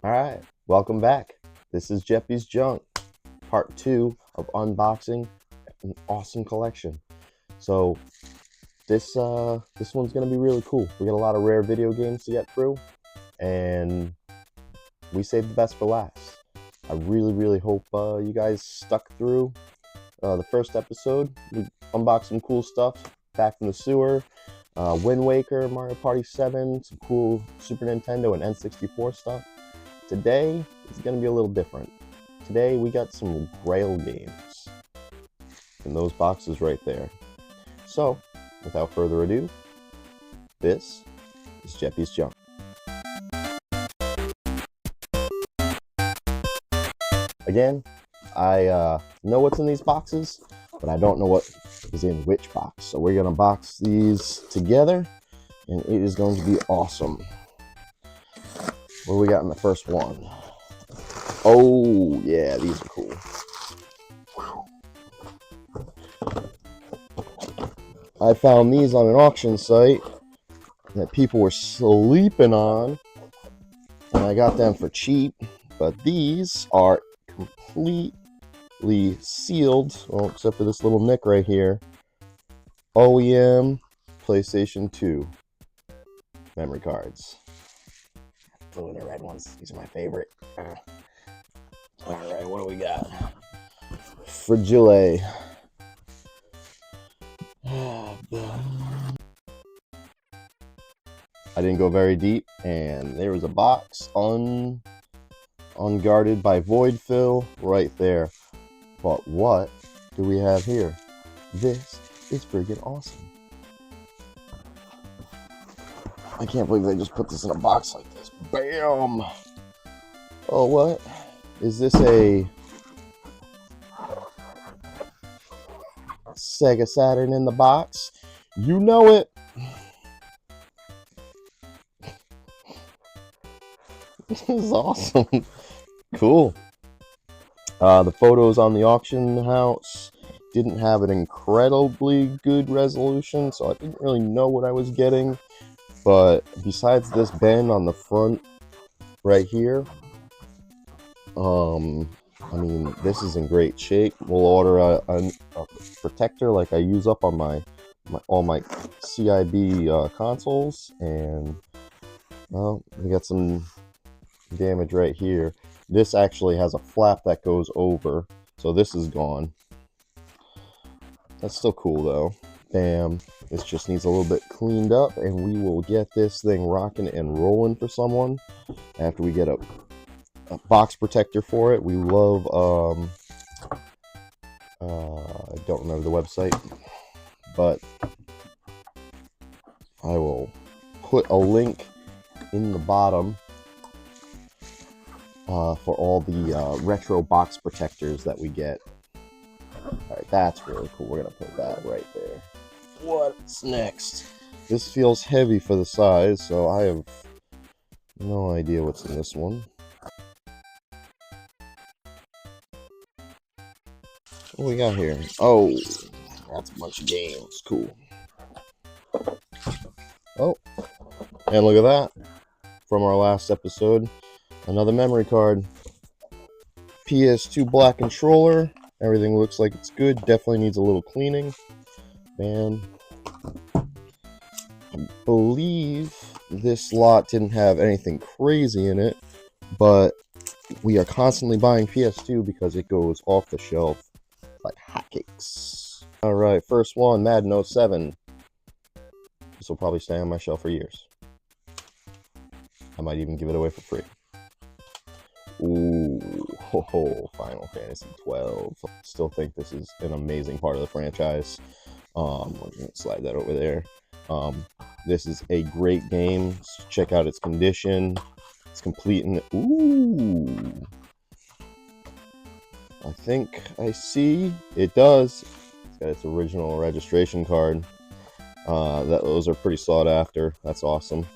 Alright, welcome back. This is Jeppy's Junk, part 2 of unboxing an awesome collection. So this one's gonna be really cool. We got a lot of rare video games to get through, and we saved the best for last. I really hope you guys stuck through the first episode. We unboxed some cool stuff back from the sewer. Wind Waker, Mario Party 7, some cool Super Nintendo and N64 stuff. Today is going to be a little different. Today we got some Grail games in those boxes right there. So, without further ado, this is Jeppy's Junk. Again, I know what's in these boxes, but I don't know what is in which box. So we're going to box these together, and it is going to be awesome. What do we got in the first one? Oh, yeah, these are cool. I found these on an auction site that people were sleeping on, and I got them for cheap. But these are completely sealed, well, except for this little nick right here. OEM PlayStation 2 memory cards. Blue and the red ones. These are my favorite. Alright, what do we got? Fragile. I didn't go very deep, and there was a box unguarded by void fill right there. But what do we have here? This is friggin' awesome. I can't believe they just put this in a box like this. Bam! Oh, what? Is this a Sega Saturn in the box? You know it! This is awesome. Cool. The photos on the auction house didn't have an incredibly good resolution, so I didn't really know what I was getting. But besides this bend on the front right here, I mean, this is in great shape. We'll order a protector like I use up on all my CIB consoles, and well, we got some damage right here. This actually has a flap that goes over, so this is gone. That's still cool though. Bam. This just needs a little bit cleaned up, and we will get this thing rocking and rolling for someone after we get a box protector for it. We love, I don't remember the website, but I will put a link in the bottom for all the retro box protectors that we get. Alright, that's really cool. We're going to put that right there. What's next? This feels heavy for the size, so I have no idea what's in this one. What do we got here? Oh, that's a bunch of games. Cool. Oh, and look at that. From our last episode, another memory card. PS2 black controller. Everything looks like it's good. Definitely needs a little cleaning. Man, I believe this lot didn't have anything crazy in it, but we are constantly buying PS2 because it goes off the shelf like hotcakes. Alright, first one, Madden 07. This will probably stay on my shelf for years. I might even give it away for free. Ooh, Final Fantasy 12. Still think this is an amazing part of the franchise. We're gonna slide that over there. This is a great game. Check out its condition. It's complete in the... Ooh. I think I see. It does. It's got its original registration card. Those are pretty sought after. That's awesome.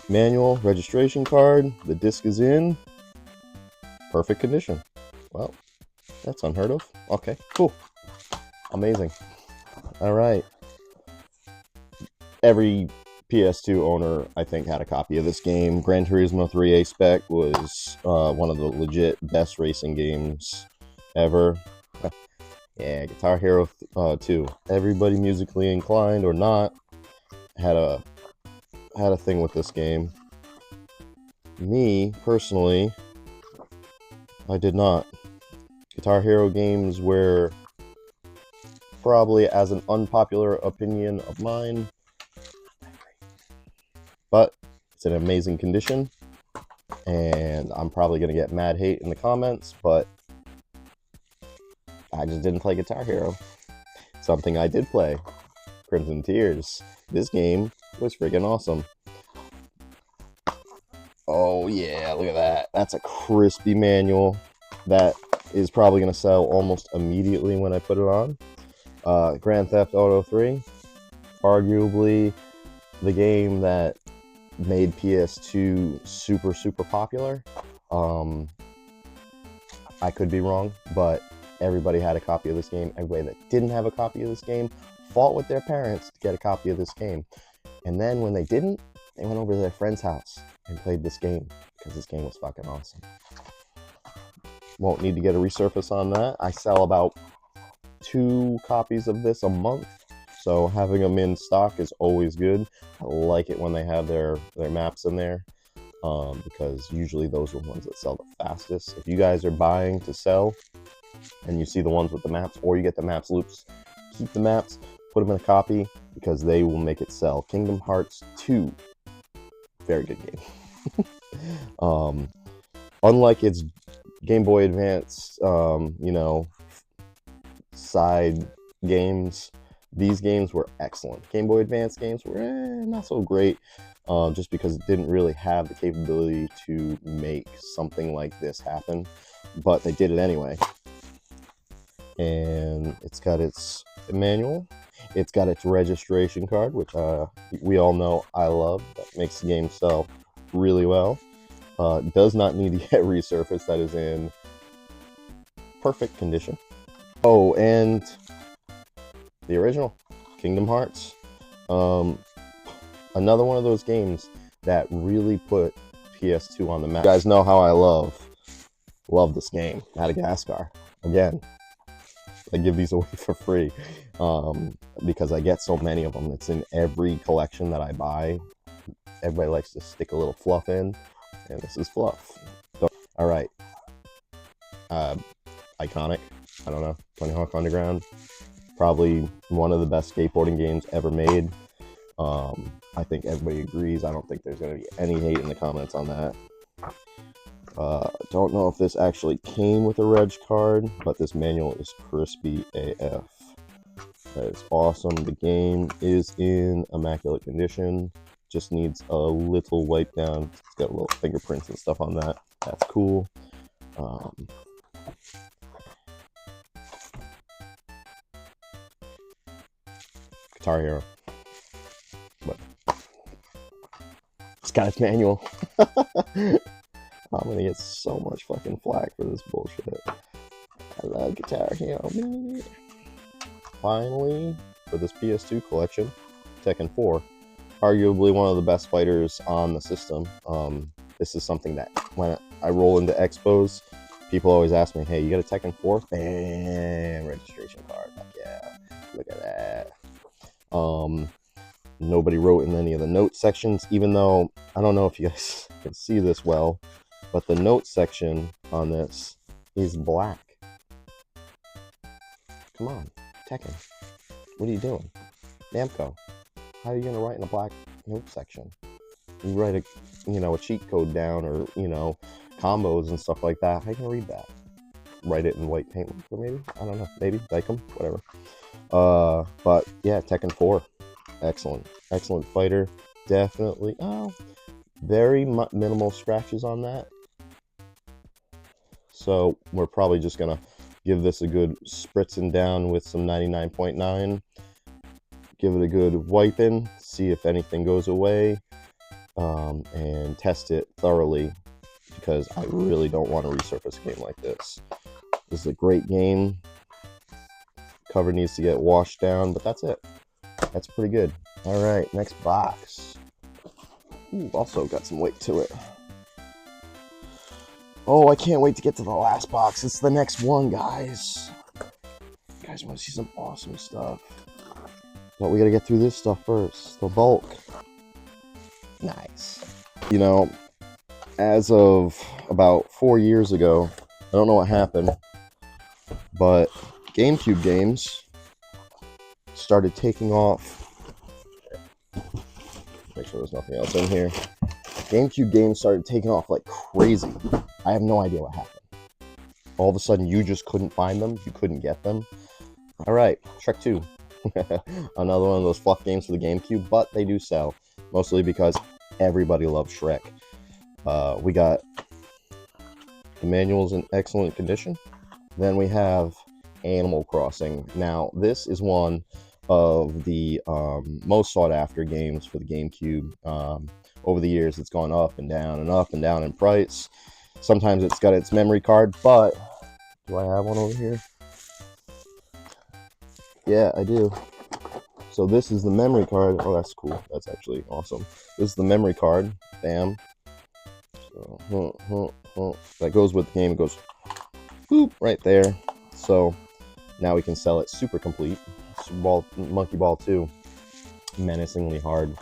Manual registration card. The disc is in perfect condition. Well, that's unheard of. Okay, cool. Amazing. All right. Every PS2 owner, I think, had a copy of this game. Gran Turismo 3 A-Spec was one of the legit best racing games ever. Yeah, Guitar Hero 2. Everybody musically inclined or not had a thing with this game. Me, personally, I did not. Guitar Hero games were probably, as an unpopular opinion of mine, but it's in amazing condition, and I'm probably going to get mad hate in the comments, but I just didn't play Guitar Hero. Something I did play, Crimson Tears. This game was friggin' awesome. Oh yeah, look at that. That's a crispy manual. That is probably going to sell almost immediately when I put it on. Grand Theft Auto 3, arguably the game that made PS2 super popular. I could be wrong, but everybody had a copy of this game. Everybody that didn't have a copy of this game fought with their parents to get a copy of this game. And then when they didn't, they went over to their friend's house and played this game because this game was fucking awesome. Won't need to get a resurface on that. I sell about 2 copies of this a month, so having them in stock is always good. I like it when they have their maps in there, because usually those are the ones that sell the fastest. If you guys are buying to sell and you see the ones with the maps, or you get the maps loops, keep the maps, put them in a copy, because they will make it sell. Kingdom Hearts 2, very good game. Unlike its Game Boy Advance, side games, these games were excellent. Game Boy Advance games were not so great, just because it didn't really have the capability to make something like this happen, but they did it anyway. And it's got its manual, it's got its registration card, which we all know I love. That makes the game sell really well. Does not need to get resurfaced. That is in perfect condition. Oh, and the original Kingdom Hearts, another one of those games that really put PS2 on the map. You guys know how I love this game. Madagascar. Again, I give these away for free, because I get so many of them. It's in every collection that I buy. Everybody likes to stick a little fluff in, and this is fluff. So, all right, iconic. I don't know, Tony Hawk Underground, probably one of the best skateboarding games ever made. I think everybody agrees. I don't think there's going to be any hate in the comments on that. Don't know if this actually came with a reg card, but this manual is crispy AF. That is awesome. The game is in immaculate condition. Just needs a little wipe down. It's got little fingerprints and stuff on that. That's cool. Guitar Hero. But it's got its manual. I'm gonna get so much fucking flack for this bullshit. I love Guitar Hero, man. Finally, for this PS2 collection, Tekken 4. Arguably one of the best fighters on the system. This is something that when I roll into expos, people always ask me, hey, you got a Tekken 4? Bam! Registration card. Fuck yeah. Look at that. Nobody wrote in any of the note sections, even though, I don't know if you guys can see this well, but the note section on this is black. Come on, Tekken. What are you doing? Namco, how are you going to write in a black note section? You write a cheat code down, or, combos and stuff like that. How are you going to read that? Write it in white paint, or maybe? I don't know. Maybe. Like them. Whatever. But yeah, Tekken 4. Excellent. Excellent fighter. Definitely. Oh, very minimal scratches on that. So we're probably just going to give this a good spritzing down with some 99.9. Give it a good wiping. See if anything goes away. And test it thoroughly, because I really don't want to resurface a game like this. This is a great game. Cover needs to get washed down, but that's it. That's pretty good. All right, next box. Ooh, also got some weight to it. Oh, I can't wait to get to the last box. It's the next one, guys. You guys want to see some awesome stuff. But we gotta get through this stuff first. The bulk. Nice. You know, as of about 4 years ago, I don't know what happened, but GameCube games started taking off. Make sure there's nothing else in here. GameCube games started taking off like crazy. I have no idea what happened. All of a sudden, you just couldn't find them. You couldn't get them. All right, Shrek 2. Another one of those fluff games for the GameCube, but they do sell. Mostly because everybody loves Shrek. We got the manuals in excellent condition. Then we have Animal Crossing. Now, this is one of the most sought after games for the GameCube. Over the years, it's gone up and down in price. Sometimes it's got its memory card, but do I have one over here? Yeah, I do. So this is the memory card. Oh, that's cool. That's actually awesome. This is the memory card. Bam. So, that goes with the game. It goes boop right there. So now we can sell it super complete. Monkey Ball 2. Menacingly hard.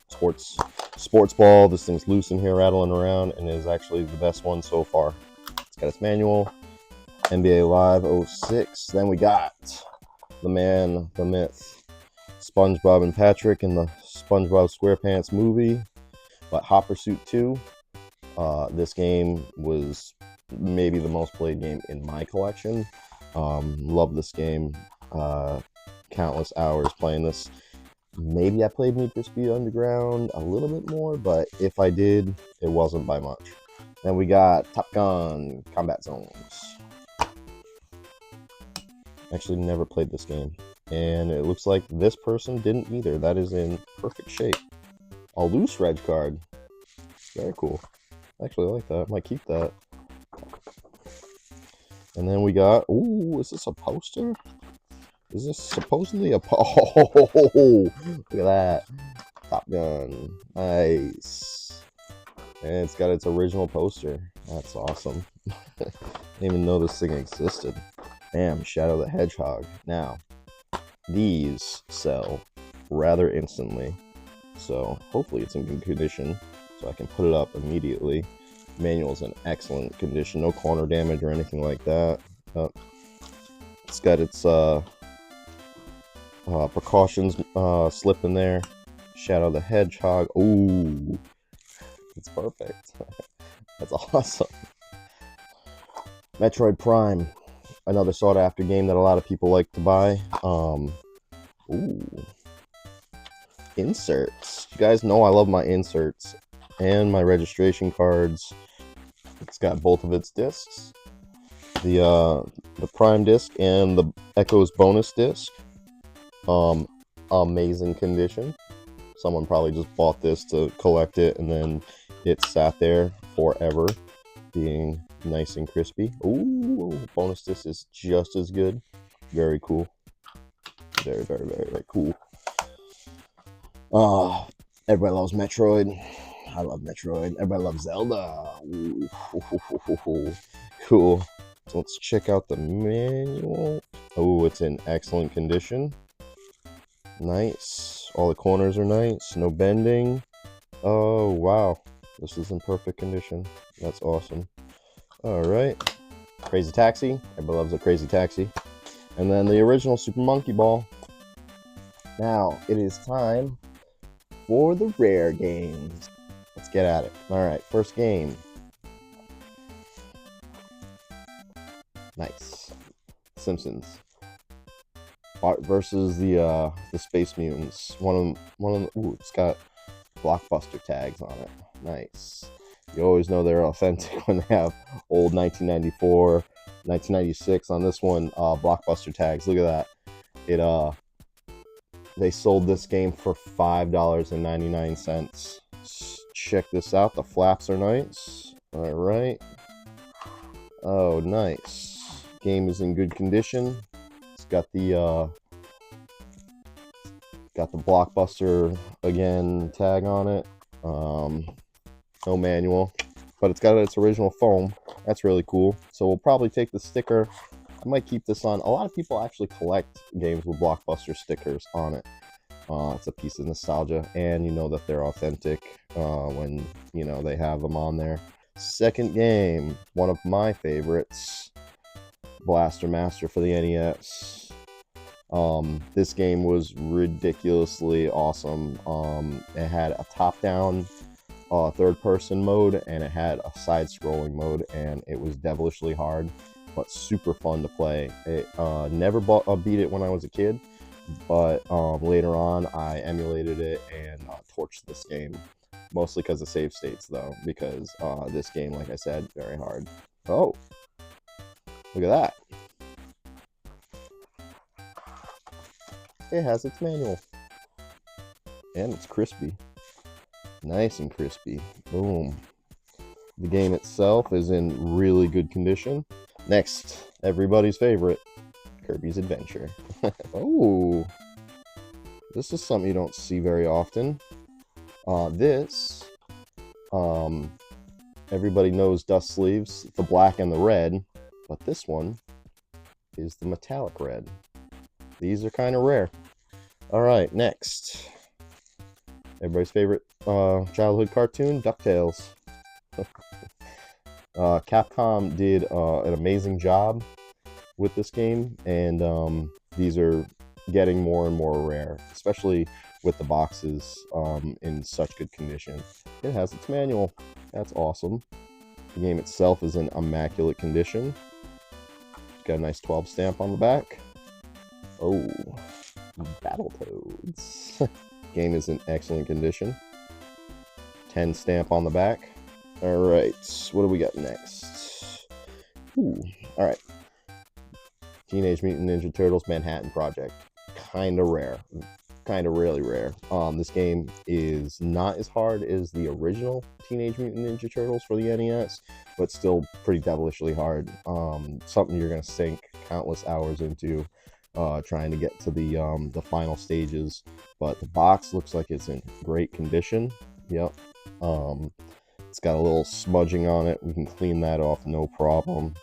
Sports ball. This thing's loose in here, rattling around, and is actually the best one so far. It's got its manual. NBA Live 06. Then we got the man, the myth, SpongeBob and Patrick in the SpongeBob SquarePants movie. But Hot Pursuit 2. This game was maybe the most played game in my collection. Love this game. Countless hours playing this. Maybe I played Need for Speed Underground a little bit more, but if I did, it wasn't by much. Then we got Top Gun Combat Zones. Actually never played this game, and it looks like this person didn't either. That is in perfect shape. A loose reg card. Very cool. Actually, I like that. I might keep that. And then we got, ooh, is this a poster? Is this supposedly a oh, look at that. Top Gun. Nice. And it's got its original poster. That's awesome. Didn't even know this thing existed. Bam, Shadow the Hedgehog. Now, these sell rather instantly. So hopefully it's in good condition, so I can put it up immediately. Manual's in excellent condition, no corner damage or anything like that. It's got its precautions slip in there. Shadow the Hedgehog. Ooh, it's perfect. That's awesome. Metroid Prime, another sought after game that a lot of people like to buy. Ooh, inserts. You guys know I love my inserts and my registration cards. It's got both of its discs, the Prime disc and the Echoes bonus disc. Amazing condition. Someone probably just bought this to collect it, and then it sat there forever, being nice and crispy. Ooh, bonus disc is just as good. Very cool. Very, very, very, very cool. Everybody loves Metroid. I love Metroid. Everybody loves Zelda. Ooh, cool. So let's check out the manual. Oh, it's in excellent condition. Nice. All the corners are nice. No bending. Oh, wow. This is in perfect condition. That's awesome. Alright. Crazy Taxi. Everybody loves a Crazy Taxi. And then the original Super Monkey Ball. Now, it is time for the rare games. Let's get at it. Alright, first game. Nice. Simpsons. Art versus the Space Mutants. One of them. Ooh, it's got blockbuster tags on it. Nice. You always know they're authentic when they have old 1994, 1996 on this one. Blockbuster tags. Look at that. They sold this game for $5.99. Check this out. The flaps are nice. All right. Oh, nice. Game is in good condition. It's got the Blockbuster again tag on it. No manual, but it's got its original foam. That's really cool. So we'll probably take the sticker. I might keep this on. A lot of people actually collect games with Blockbuster stickers on it. It's a piece of nostalgia, and you know that they're authentic when you know they have them on there. Second game, one of my favorites, Blaster Master for the NES. This game was ridiculously awesome. It had a top-down third-person mode, and it had a side-scrolling mode, and it was devilishly hard, but super fun to play. It never beat it when I was a kid, but later on I emulated it and torched this game. Mostly because of save states, though, because this game, like I said, very hard. Oh, look at that. It has its manual. And it's crispy. Nice and crispy. Boom. The game itself is in really good condition. Next, everybody's favorite, Kirby's Adventure. Oh, this is something you don't see very often. Everybody knows Dust Sleeves, the black and the red, but this one is the metallic red. These are kind of rare. Alright, next. Everybody's favorite childhood cartoon, DuckTales. Capcom did an amazing job with this game, and these are getting more and more rare, especially with the boxes in such good condition. It has its manual. That's awesome. The game itself is in immaculate condition. Got a nice 12 stamp on the back. Oh, Battletoads. Game is in excellent condition. 10 stamp on the back. Alright, what do we got next? Alright. Teenage Mutant Ninja Turtles Manhattan Project. Kinda rare. Kinda really rare. This game is not as hard as the original Teenage Mutant Ninja Turtles for the NES, but still pretty devilishly hard. Something you're gonna sink countless hours into trying to get to the final stages. But the box looks like it's in great condition. Yep. It's got a little smudging on it. We can clean that off, no problem.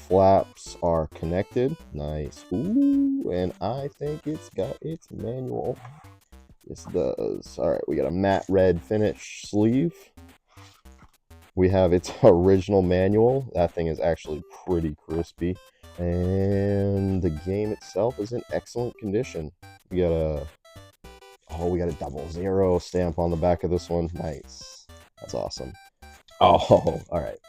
Flaps are connected. Nice. Ooh, and I think it's got its manual. Yes, it does. Alright, we got a matte red finish sleeve. We have its original manual. That thing is actually pretty crispy. And the game itself is in excellent condition. We got a 00 stamp on the back of this one. Nice. That's awesome. Oh, alright.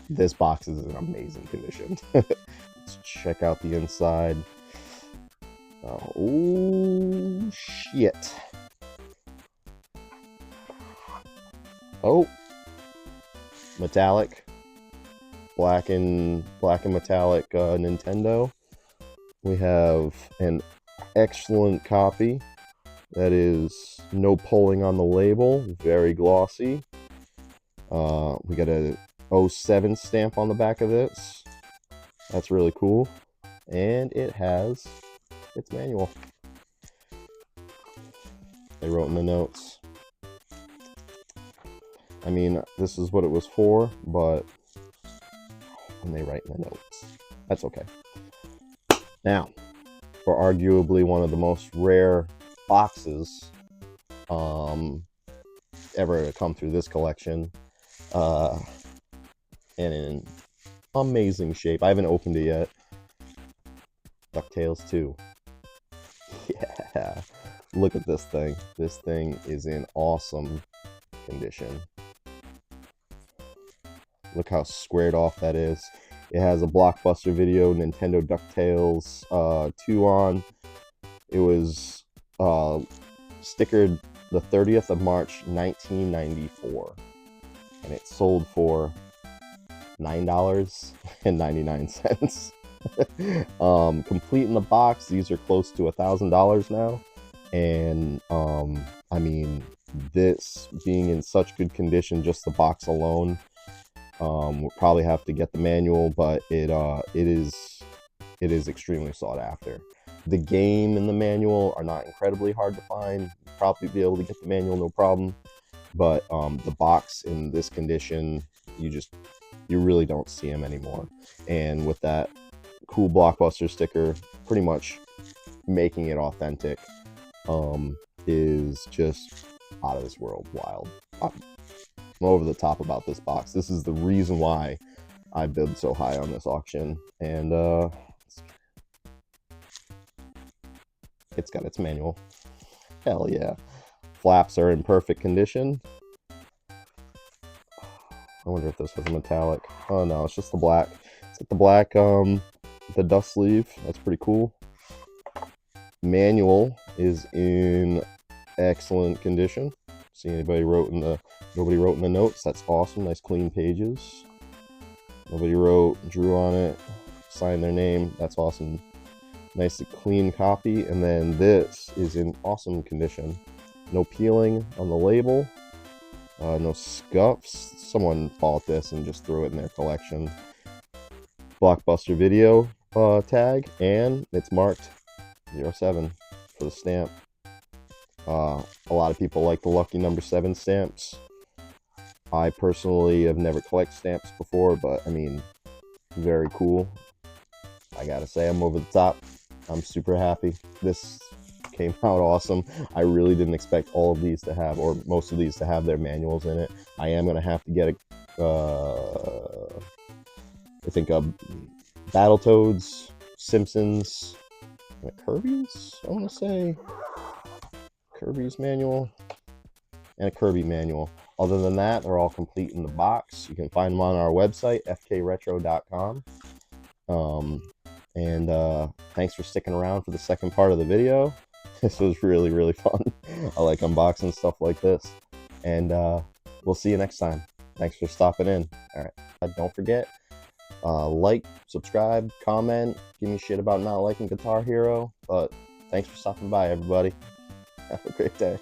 This box is in amazing condition. Let's check out the inside. Oh, shit. Oh, metallic, black and metallic Nintendo. We have an excellent copy that is no pulling on the label, very glossy. We got a 07 stamp on the back of this. That's really cool. And it has its manual. They wrote in the notes. I mean, this is what it was for, but when they write in the notes, that's okay. Now, for arguably one of the most rare boxes ever to come through this collection, and in amazing shape. I haven't opened it yet. DuckTales 2. Yeah, look at this thing. This thing is in awesome condition. Look how squared off that is. It has a Blockbuster Video Nintendo DuckTales 2 on. It was stickered the 30th of March 1994, and it sold for $9.99. Complete in the box, these are close to $1,000 now, and I mean, this being in such good condition, just the box alone, we'll probably have to get the manual, but it is it is extremely sought after. The game and the manual are not incredibly hard to find. You'll probably be able to get the manual no problem, but the box in this condition, you really don't see them anymore. And with that cool Blockbuster sticker, pretty much making it authentic, is just out of this world wild. I'm over the top about this box. This is the reason why I bid so high on this auction, and it's got its manual. Hell yeah. Flaps are in perfect condition. I wonder if this was a metallic. Oh no, it's just the black. It's like the black, the dust sleeve. That's pretty cool. Manual is in excellent condition. See, nobody wrote in the notes. That's awesome. Nice clean pages. Nobody drew on it, signed their name. That's awesome. Nice clean copy. And then this is in awesome condition. No peeling on the label. No scuffs. Someone bought this and just threw it in their collection. Blockbuster video tag, and it's marked 07 for the stamp. A lot of people like the lucky number 7 stamps. I personally have never collected stamps before, but I mean, very cool. I gotta say, I'm over the top. I'm super happy. This came out awesome. I really didn't expect all of these to have, or most of these to have their manuals in it. I am gonna have to get I think Battletoads, Simpsons, Kirby's, I want to say. Kirby's manual, and a Kirby manual. Other than that, they're all complete in the box. You can find them on our website, fkretro.com. Thanks for sticking around for the second part of the video. This was really, really fun. I like unboxing stuff like this. And we'll see you next time. Thanks for stopping in. All right. Don't forget, like, subscribe, comment, give me shit about not liking Guitar Hero. But thanks for stopping by, everybody. Have a great day.